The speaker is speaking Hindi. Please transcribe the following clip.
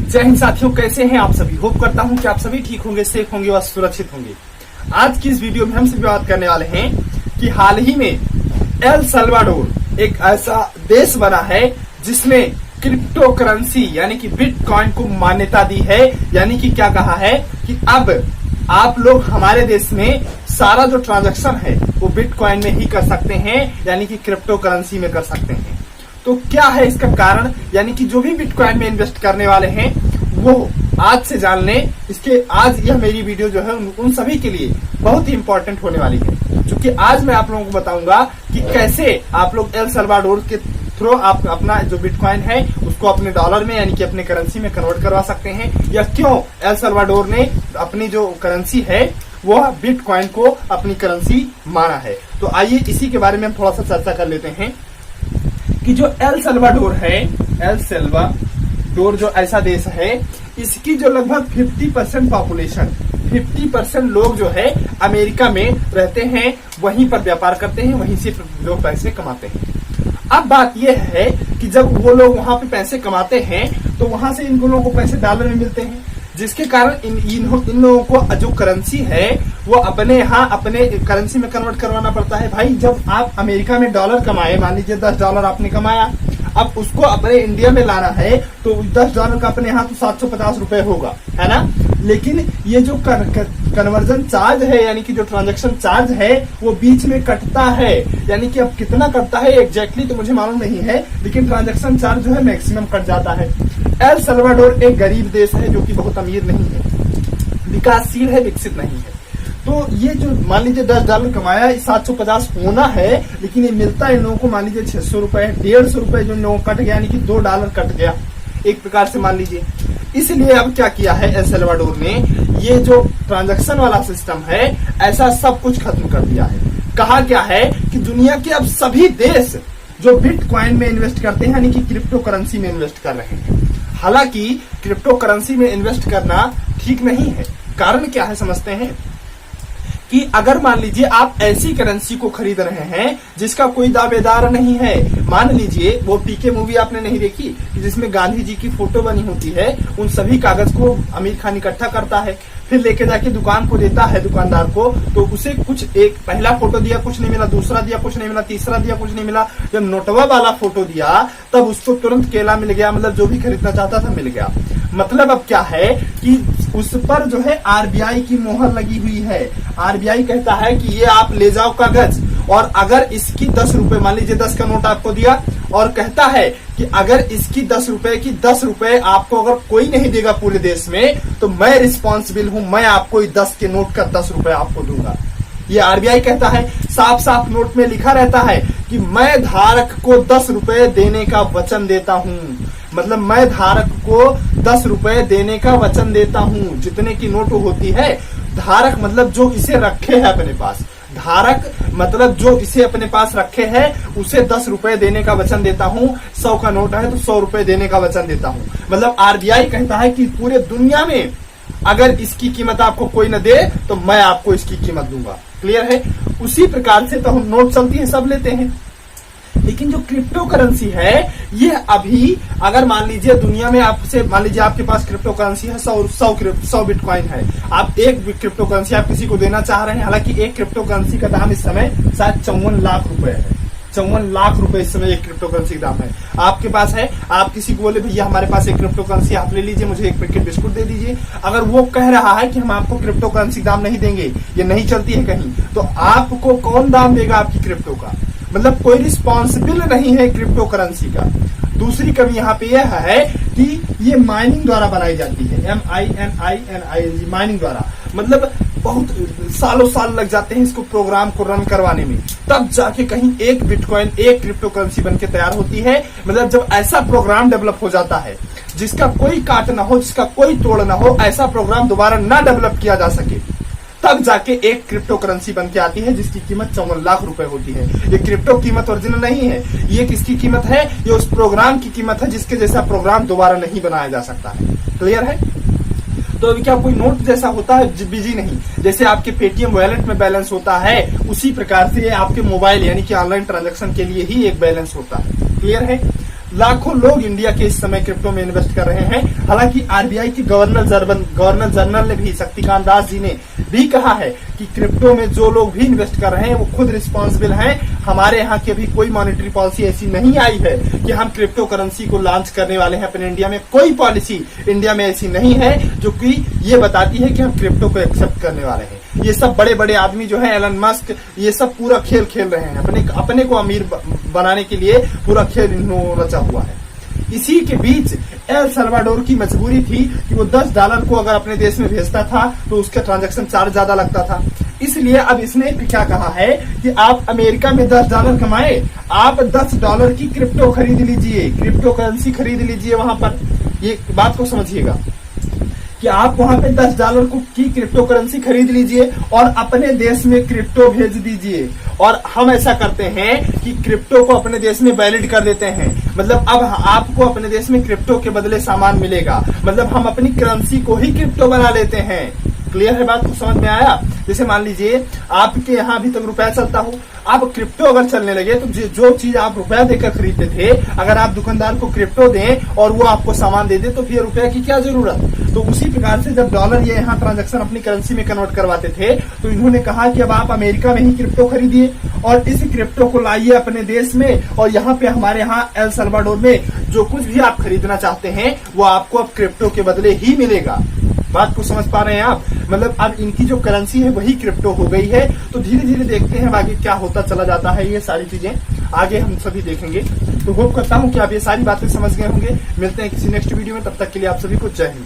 जय हिंद साथियों, कैसे हैं आप सभी। होप करता हूं कि आप सभी ठीक होंगे, सेफ होंगे और सुरक्षित होंगे। आज की इस वीडियो में हम सभी बात करने वाले हैं कि हाल ही में एल सल्वाडोर एक ऐसा देश बना है जिसने क्रिप्टो करेंसी यानी कि बिटकॉइन को मान्यता दी है। यानी कि क्या कहा है कि अब आप लोग हमारे देश में सारा जो ट्रांजैक्शन है वो बिटकॉइन में ही कर सकते हैं, यानी कि क्रिप्टो करेंसी में कर सकते हैं। तो क्या है इसका कारण, यानी कि जो भी बिटकॉइन में इन्वेस्ट करने वाले हैं वो आज से जान लें। इसके आज यह मेरी वीडियो जो है उन सभी के लिए बहुत ही इंपॉर्टेंट होने वाली है, क्योंकि आज मैं आप लोगों को बताऊंगा कि कैसे आप लोग एल सल्वाडोर के थ्रू आप अपना जो बिटकॉइन है उसको अपने डॉलर में यानी कि अपने करेंसी में कन्वर्ट करवा सकते हैं, या क्यों एल सल्वाडोर ने अपनी जो करेंसी है वो बिटकॉइन को अपनी करेंसी माना है। तो आइए इसी के बारे में हम थोड़ा सा चर्चा कर लेते हैं कि जो एल सल्वाडोर है, एल सल्वाडोर जो ऐसा देश है, इसकी जो लगभग 50% पॉपुलेशन, 50% लोग जो है अमेरिका में रहते हैं, वहीं पर व्यापार करते हैं, वहीं से लोग पैसे कमाते हैं। अब बात यह है कि जब वो लोग वहां पे पैसे कमाते हैं तो वहां से इन लोगों को पैसे डॉलर में मिलते हैं, जिसके कारण इन लोगों को जो करेंसी है वो अपने यहाँ अपने करेंसी में कन्वर्ट करवाना पड़ता है। भाई जब आप अमेरिका में डॉलर कमाए, मान लीजिए $10 आपने कमाया, अब उसको अपने इंडिया में लाना है तो $10 का अपने यहाँ तो 750 रुपए होगा, है ना। लेकिन ये जो कन्वर्जन चार्ज है यानी कि जो ट्रांजैक्शन चार्ज है वो बीच में कटता है, यानी कि अब कितना कटता है एग्जैक्टली तो मुझे मालूम नहीं है, लेकिन ट्रांजैक्शन चार्ज जो है मैक्सिमम कट जाता है। एल सल्वाडोर एक गरीब देश है जो कि बहुत अमीर नहीं है, विकासशील है, विकसित नहीं है। तो ये जो मान लीजिए $10 कमाया, 750 होना है, लेकिन ये मिलता है इन लोगों को मान लीजिए 600 रुपए, 150 रुपए जो इन लोगों को कट गया, यानी कि $2 कट गया एक प्रकार से मान लीजिए। इसलिए अब क्या किया है एल सल्वाडोर ने, ये जो ट्रांजैक्शन वाला सिस्टम है ऐसा सब कुछ खत्म कर दिया है। कहा क्या है कि दुनिया के अब सभी देश जो बिटकॉइन में इन्वेस्ट करते हैं यानी कि क्रिप्टो करेंसी में इन्वेस्ट कर रहे हैं। हालांकि क्रिप्टो करेंसी में इन्वेस्ट करना ठीक नहीं है। कारण क्या है समझते हैं कि अगर मान लीजिए आप ऐसी करेंसी को खरीद रहे हैं जिसका कोई दावेदार नहीं है, मान लीजिए वो पीके मूवी आपने नहीं देखी कि जिसमें गांधी जी की फोटो बनी होती है, उन सभी कागज को आमिर खान इकट्ठा करता है, फिर लेके जाके दुकान को देता है दुकानदार को, तो उसे कुछ एक पहला फोटो दिया कुछ नहीं मिला, दूसरा दिया कुछ नहीं मिला, तीसरा दिया कुछ नहीं मिला, जब नोटवा वाला फोटो दिया तब उसको तुरंत केला मिल गया, मतलब जो भी खरीदना चाहता था मिल गया। मतलब अब क्या है कि उस पर जो है आरबीआई की मोहर लगी हुई है। आरबीआई कहता है कि ये आप ले जाओ कागज, और अगर इसकी 10 रुपए, मान लीजिए 10 का नोट आपको दिया, और कहता है कि अगर इसकी 10 रुपए की 10 रुपए आपको अगर कोई नहीं देगा पूरे देश में तो मैं रिस्पॉन्सिबल हूं, मैं आपको 10 के नोट का 10 रुपए आपको दूंगा। ये आरबीआई कहता है। साफ साफ नोट में लिखा रहता है कि मैं धारक को 10 रुपए देने का वचन देता हूं, मतलब मैं धारक को 10 रुपए देने का वचन देता हूं। जितने की नोट होती है, धारक मतलब जो इसे रखे है अपने पास, धारक मतलब जो इसे अपने पास रखे है उसे 10 रुपए देने का वचन देता हूं। 100 का नोट है तो 100 रुपए देने का वचन देता हूं। मतलब आरबीआई कहता है कि पूरे दुनिया में अगर इसकी कीमत आपको कोई न दे तो मैं आपको इसकी कीमत दूंगा। क्लियर है। उसी प्रकार से तो हम नोट चलती है, सब लेते हैं, लेकिन जो क्रिप्टो करेंसी है ये अभी अगर मान लीजिए दुनिया में आपसे, मान लीजिए आपके पास क्रिप्टो करेंसी है 100 बिटकॉइन है, आप एक क्रिप्टो करेंसी आप किसी को देना चाह रहे हैं। हालांकि एक क्रिप्टो करेंसी का दाम इस समय शायद 54 लाख रुपए है, 54 लाख रुपए इस समय एक क्रिप्टो करेंसी का दाम है। आपके पास है, आप किसी को बोले भैया हमारे पास एक क्रिप्टो करेंसी आप ले लीजिए, मुझे एक पैकेट बिस्कुट दे दीजिए, अगर वो कह रहा है कि हम आपको क्रिप्टो करेंसी दाम नहीं देंगे, ये नहीं चलती है कहीं, तो आपको कौन दाम देगा आपकी क्रिप्टो का। मतलब कोई रिस्पॉन्सिबल नहीं है क्रिप्टो करेंसी का। दूसरी कमी यहाँ पे यह है कि ये माइनिंग द्वारा बनाई जाती है, MINING माइनिंग द्वारा, मतलब बहुत सालों साल लग जाते हैं इसको प्रोग्राम को रन करवाने में, तब जाके कहीं एक बिटकॉइन एक क्रिप्टो करेंसी बनके तैयार होती है। मतलब जब ऐसा प्रोग्राम डेवलप हो जाता है जिसका कोई काट ना हो, जिसका कोई तोड़ ना हो, ऐसा प्रोग्राम दोबारा ना डेवलप किया जा सके, तब जाके एक क्रिप्टो करेंसी बन के आती है जिसकी कीमत 54 लाख रुपए होती है। ये क्रिप्टो कीमत ओरिजिनल नहीं है, ये किसकी कीमत है, ये उस प्रोग्राम की कीमत है जिसके जैसा प्रोग्राम दोबारा नहीं बनाया जा सकता है। क्लियर है। तो अभी क्या कोई नोट जैसा होता है बिजी नहीं, जैसे आपके पेटीएम वॉलेट में बैलेंस होता है उसी प्रकार से आपके मोबाइल यानी कि ऑनलाइन ट्रांजैक्शन के लिए ही एक बैलेंस होता है। क्लियर है। लाखों लोग इंडिया के इस समय क्रिप्टो में इन्वेस्ट कर रहे हैं। हालांकि आरबीआई की गवर्नर जनरल ने भी, शक्तिकांत दास जी ने भी कहा है कि क्रिप्टो में जो लोग भी इन्वेस्ट कर रहे हैं वो खुद रिस्पॉन्सिबल हैं। हमारे यहाँ की अभी कोई मॉनेटरी पॉलिसी ऐसी नहीं आई है कि हम क्रिप्टो करेंसी को लॉन्च करने वाले हैं अपने इंडिया में। कोई पॉलिसी इंडिया में ऐसी नहीं है जो कि ये बताती है कि हम क्रिप्टो को एक्सेप्ट करने वाले हैं। ये सब बड़े बड़े आदमी जो है, एलन मस्क, ये सब पूरा खेल खेल रहे हैं, अपने को अमीर बनाने के लिए पूरा खेल इन्होंने रचा हुआ है। इसी के बीच एल सल्वाडोर की मजबूरी थी कि वो $10 को अगर अपने देश में भेजता था तो उसका ट्रांजैक्शन चार्ज ज्यादा लगता था। इसलिए अब इसने क्या कहा है कि आप अमेरिका में $10 कमाए, आप $10 की क्रिप्टो खरीद लीजिए, क्रिप्टो करेंसी खरीद लीजिए। वहां पर ये बात को समझिएगा कि आप वहां पे $10 की क्रिप्टो करेंसी खरीद लीजिए और अपने देश में क्रिप्टो भेज दीजिए। और हम ऐसा करते हैं कि क्रिप्टो को अपने देश में वैलिड कर देते हैं। मतलब अब आपको अपने देश में क्रिप्टो के बदले सामान मिलेगा। मतलब हम अपनी करेंसी को ही क्रिप्टो बना लेते हैं। क्लियर है बात को, समझ में आया? जैसे मान लीजिए आपके यहाँ अभी तक रुपया चलता हो, आप क्रिप्टो अगर चलने लगे तो जो चीज आप रुपया देकर खरीदते थे, अगर आप दुकानदार को क्रिप्टो दें और वो आपको सामान दे दे तो फिर रुपया की क्या जरूरत। तो उसी प्रकार से जब डॉलर ये यहाँ ट्रांजैक्शन अपनी करेंसी में कन्वर्ट करवाते थे तो इन्होंने कहा कि अब आप अमेरिका में ही क्रिप्टो खरीदिए और इस क्रिप्टो को लाइए अपने देश में, और यहाँ पे हमारे यहाँ एल सल्वाडोर में जो कुछ भी आप खरीदना चाहते हैं वो आपको अब क्रिप्टो के बदले ही मिलेगा। बात को समझ पा रहे हैं आप? मतलब अब इनकी जो करेंसी है वही क्रिप्टो हो गई है। तो धीरे धीरे देखते हैं आगे क्या होता चला जाता है। ये सारी चीजें आगे हम सभी देखेंगे। तो होप करता हूं कि आप ये सारी बातें समझ गए होंगे। मिलते हैं किसी नेक्स्ट वीडियो में, तब तक के लिए आप सभी को जय हिंद।